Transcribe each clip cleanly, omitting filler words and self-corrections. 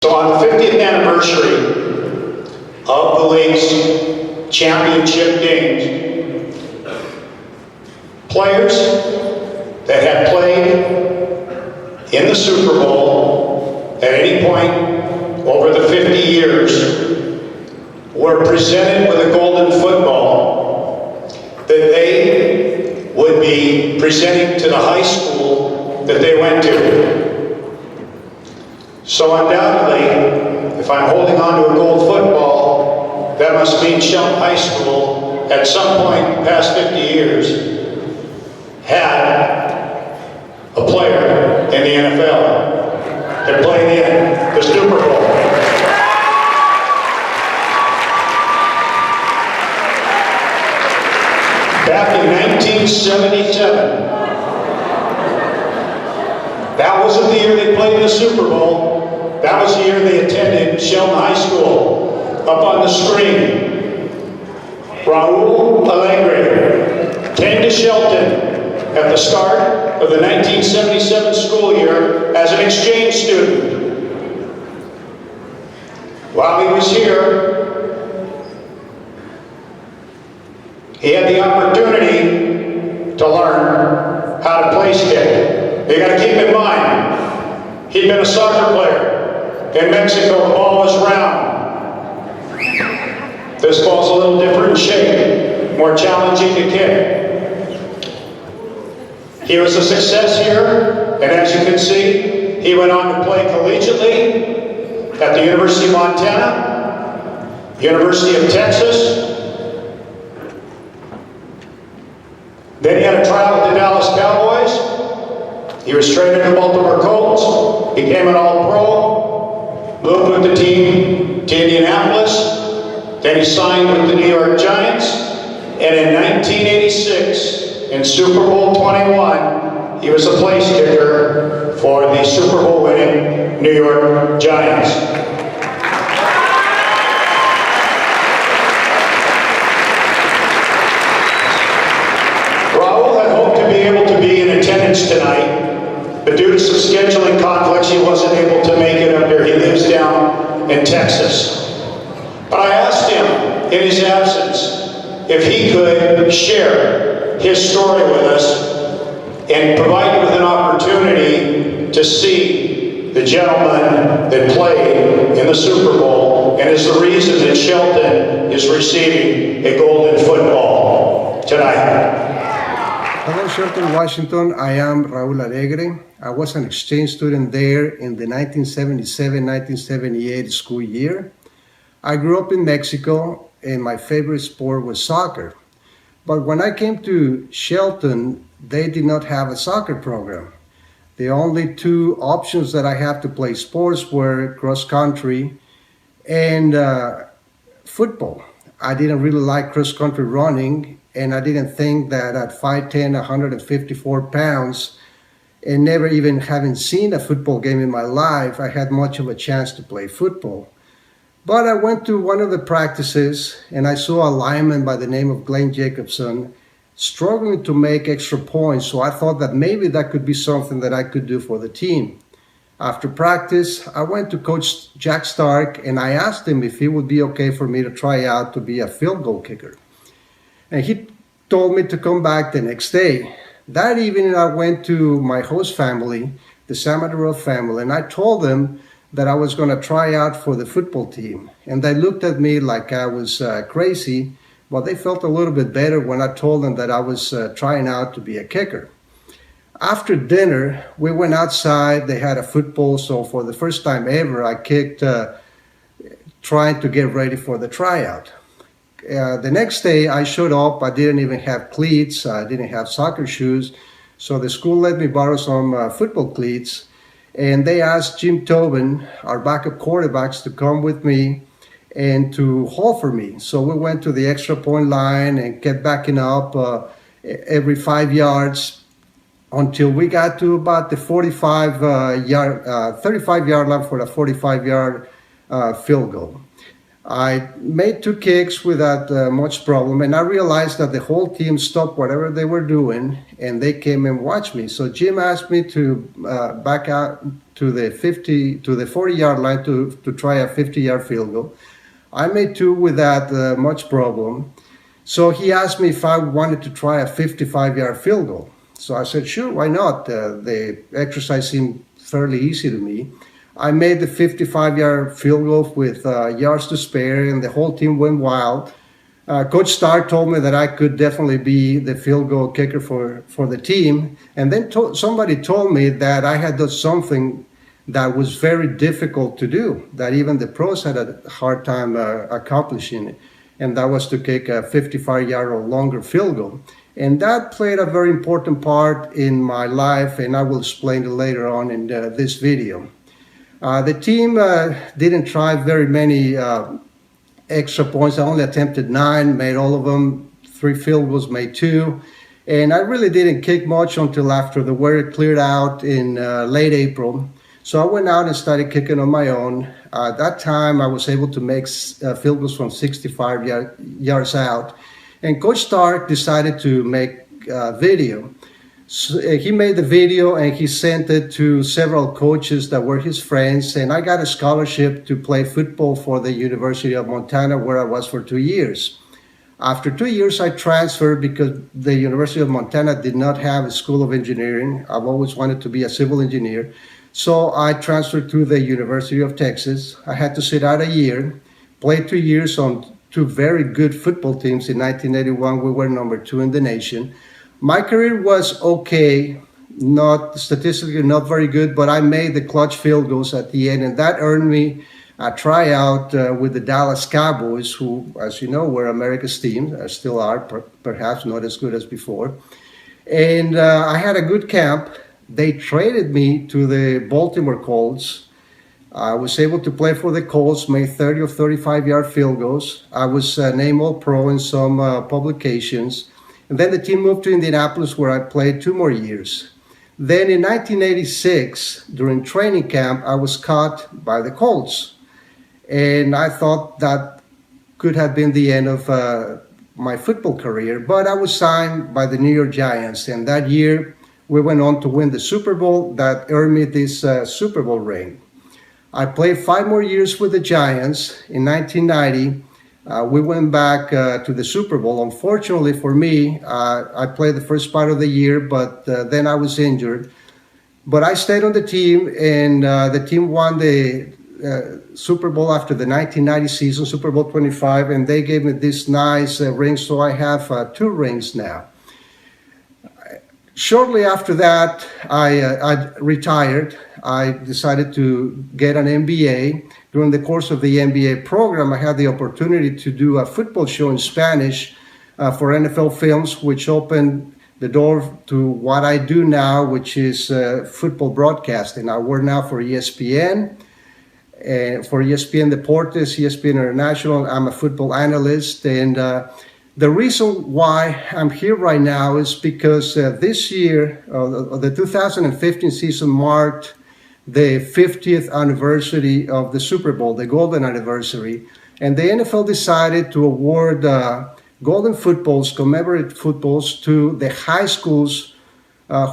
So on the 50th anniversary of the league's championship games, players that had played in the Super Bowl at any point over the 50 years were presented with a golden football that they would be presenting to the high school that they went to. So undoubtedly, if I'm holding on to a gold football, that must mean Shelton High School, at some point past 50 years, had a player in the NFL that played in the Super Bowl. Back in 1977, that wasn't the year they played in the Super Bowl. That was the year they attended Shelton High School. Up on the screen, Raul Allegre came to Shelton at the start of the 1977 school year as an exchange student. While he was here, he had the opportunity to learn how to place kick. You got to keep in mind, he'd been a soccer player. In Mexico, the ball was round. This ball's a little different in shape, more challenging to kick. He was a success here, and as you can see, he went on to play collegiately at the University of Montana, University of Texas. Then he had a trial with the Dallas Cowboys. He was traded to Baltimore Colts, became an All-Pro, moved with the team to Indianapolis. Then he signed with the New York Giants. And in 1986, in Super Bowl 21, he was a place kicker for the Super Bowl winning New York Giants. Raul had hoped to be able to be in attendance tonight, but due to some scheduling conflicts, he wasn't able to make it up here. He lives down in Texas. But I asked him, in his absence, if he could share his story with us and provide you with an opportunity to see the gentleman that played in the Super Bowl and is the reason that Shelton is receiving a golden football tonight. Hello, Shelton, Washington. I am Raul Allegre. I was an exchange student there in the 1977-1978 school year. I grew up in Mexico, and my favorite sport was soccer. But when I came to Shelton, they did not have a soccer program. The only two options that I had to play sports were cross-country and football. I didn't really like cross-country running, and I didn't think that at 5'10", 154 pounds, and never even having seen a football game in my life, I had much of a chance to play football. But I went to one of the practices and I saw a lineman by the name of Glenn Jacobson struggling to make extra points. So I thought that maybe that could be something that I could do for the team. After practice, I went to Coach Jack Stark and I asked him if it would be okay for me to try out to be a field goal kicker. And he told me to come back the next day. That evening, I went to my host family, the Samadero family, and I told them that I was going to try out for the football team. And they looked at me like I was crazy, but they felt a little bit better when I told them that I was trying out to be a kicker. After dinner, we went outside. They had a football, so for the first time ever, I kicked trying to get ready for the tryout. The next day, I showed up. I didn't even have cleats. I didn't have soccer shoes. So the school let me borrow some football cleats. And they asked Jim Tobin, our backup quarterbacks, to come with me and to haul for me. So we went to the extra point line and kept backing up every 5 yards until we got to about the 35-yard line for the 45-yard field goal. I made two kicks without much problem, and I realized that the whole team stopped whatever they were doing, and they came and watched me. So Jim asked me to back out to the 40-yard line to try a 50-yard field goal. I made two without much problem. So he asked me if I wanted to try a 55-yard field goal. So I said, sure, why not? The exercise seemed fairly easy to me. I made the 55-yard field goal with yards to spare, and the whole team went wild. Coach Starr told me that I could definitely be the field goal kicker for the team. And then somebody told me that I had done something that was very difficult to do, that even the pros had a hard time accomplishing it. And that was to kick a 55-yard or longer field goal. And that played a very important part in my life, and I will explain it later on in this video. The team didn't try very many extra points. I only attempted 9, made all of them. 3 field goals, made 2. And I really didn't kick much until after the weather cleared out in late April. So I went out and started kicking on my own. At that time, I was able to make field goals from 65 yards out. And Coach Stark decided to make video. So he made the video and he sent it to several coaches that were his friends. And I got a scholarship to play football for the University of Montana, where I was for 2 years. After 2 years, I transferred because the University of Montana did not have a school of engineering. I've always wanted to be a civil engineer. So I transferred to the University of Texas. I had to sit out a year, play 2 years on 2 very good football teams. In 1981, we were number 2 in the nation. My career was okay, not statistically not very good, but I made the clutch field goals at the end, and that earned me a tryout with the Dallas Cowboys, who, as you know, were America's team, still are, perhaps not as good as before. And I had a good camp. They traded me to the Baltimore Colts. I was able to play for the Colts, made 30 or 35-yard field goals. I was named All-Pro in some publications. And then the team moved to Indianapolis, where I played 2 more years. Then in 1986, during training camp, I was caught by the Colts. And I thought that could have been the end of my football career. But I was signed by the New York Giants. And that year, we went on to win the Super Bowl. That earned me this Super Bowl ring. I played 5 more years with the Giants. In 1990, we went back to the Super Bowl. Unfortunately for me, I played the first part of the year, but then I was injured. But I stayed on the team, and the team won the Super Bowl after the 1990 season, Super Bowl 25, and they gave me this nice ring, so I have 2 rings now. Shortly after that, I retired. I decided to get an MBA. During the course of the MBA program, I had the opportunity to do a football show in Spanish for NFL Films, which opened the door to what I do now, which is football broadcasting. I work now for ESPN, for ESPN Deportes, ESPN International. I'm a football analyst, and the reason why I'm here right now is because this year, the 2015 season marked the 50th anniversary of the Super Bowl, the golden anniversary. And the NFL decided to award golden footballs, commemorative footballs, to the high schools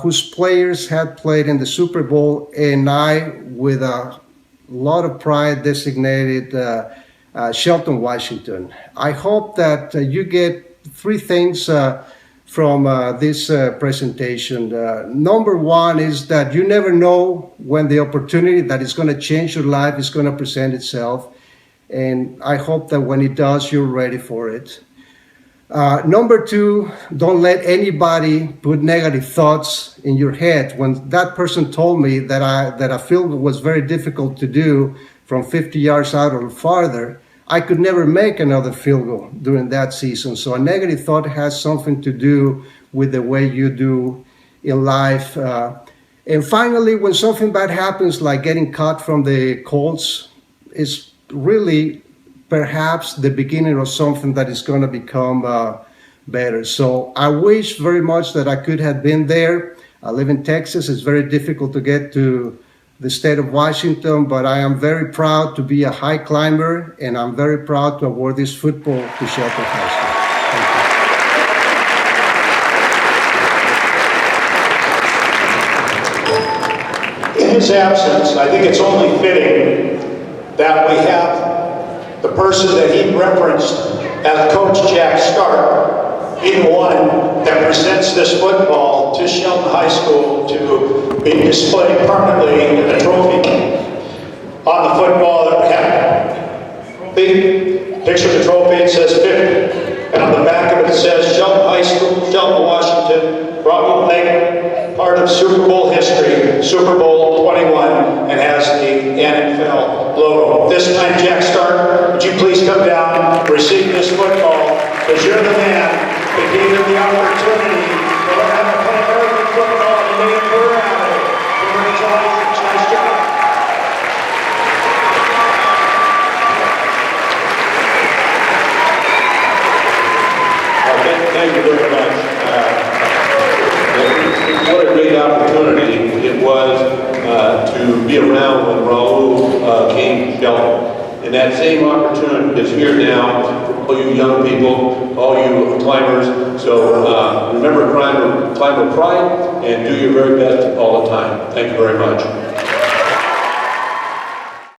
whose players had played in the Super Bowl. And I, with a lot of pride, designated Shelton, Washington. I hope that you get 3 things from this presentation. Number 1 is that you never know when the opportunity that is going to change your life is going to present itself. And I hope that when it does, you're ready for it. Number 2, don't let anybody put negative thoughts in your head. When that person told me that a field goal was very difficult to do from 50 yards out or farther, I could never make another field goal during that season. So a negative thought has something to do with the way you do in life. And finally, when something bad happens, like getting cut from the Colts, is really perhaps the beginning of something that is going to become better. So I wish very much that I could have been there. I live in Texas. It's very difficult to get to the state of Washington, but I am very proud to be a high climber, and I'm very proud to award this football to Shelton High School. Thank you. In his absence, I think it's only fitting that we have the person that he referenced as Coach Jack Stark be the one that presents this football to Shelton High School to be displayed permanently in the trophy on the football that we have. The picture of the trophy, it says 50, and on the back of it says Shelton High School, Shelton, Washington, Raul Allegre, part of Super Bowl history, Super Bowl 21, and has the NFL logo. This time, Jack Stark, would you please come down, receive this football, because you're the man that gave him the opportunity to learn how to play American football and made it career out of it. Congratulations, nice job. Thank you very much. What a great opportunity it was to be around when Raul came to Shelton. And that same opportunity is here now for all you young people, all you climbers. So remember climber pride and do your very best all the time. Thank you very much.